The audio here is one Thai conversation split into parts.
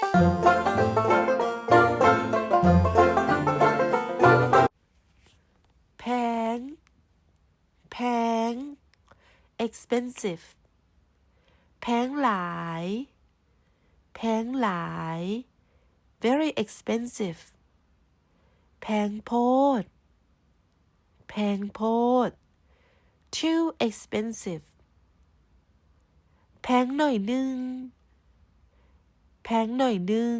แพงแพง expensive แพงหลายแพงหลาย very expensive แพงโพดแพงโพด too expensive แพงหน่อยนึงแพงหน่อยนึง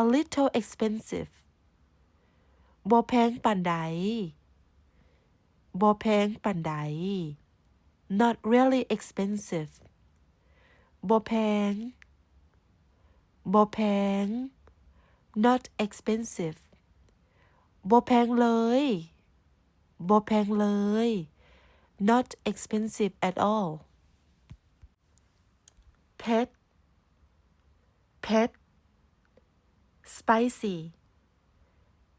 a little expensive บ่แพงปานใดบ่แพงปานใด not really expensive บ่แพงบ่แพง not expensive บ่แพงเลยบ่แพงเลย not expensive at all pet pet spicy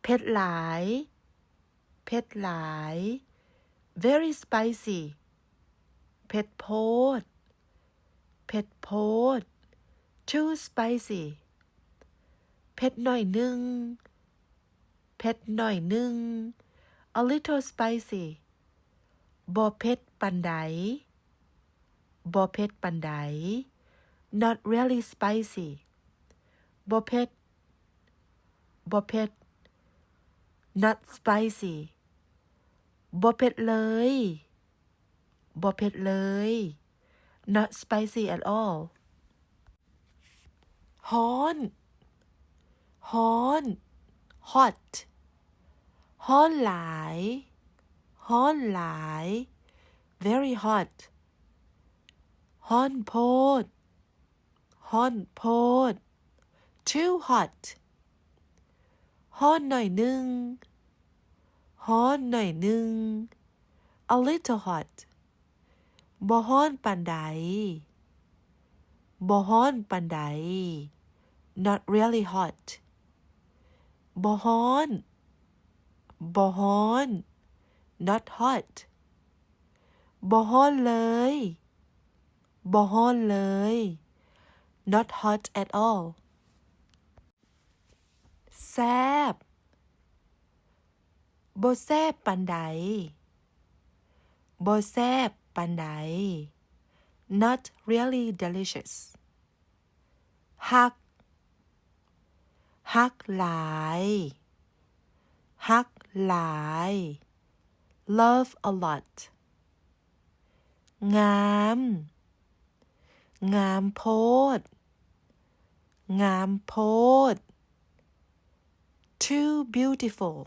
เผ็ดหลายเผ็ดหลาย very spicy เผ็ดโพดเผ็ดโพด too spicy เผ็ดหน่อยนึงเผ็ดหน่อยนึง a little spicy บ่เผ็ดปานใดบ่เผ็ดปานใด not really spicy บ่เผ็ดบ่เผ็ด not spicy บ่เผ็ดเลยบ่เผ็ดเลย not spicy at all ฮ้อนฮ้อน hot ฮ้อนหลายฮ้อนหลาย very hot ฮ้อนโพดฮ้อนโพด too hot ฮ้อนหน่อยนึงฮ้อนหน่อยนึง a little hot บ่ฮ้อนปานใดบ่ฮ้อนปานใด not really hot บ่ฮ้อนบ่ฮ้อน not hot บ่ฮ้อนเลยบ่ฮ้อนเลย not hot at all แซ่บบ่แซ่บปานใดบ่แซ่บปานใด not really delicious ฮักฮักหลายฮักหลาย love a lot งามงามโพดงามโพด too beautiful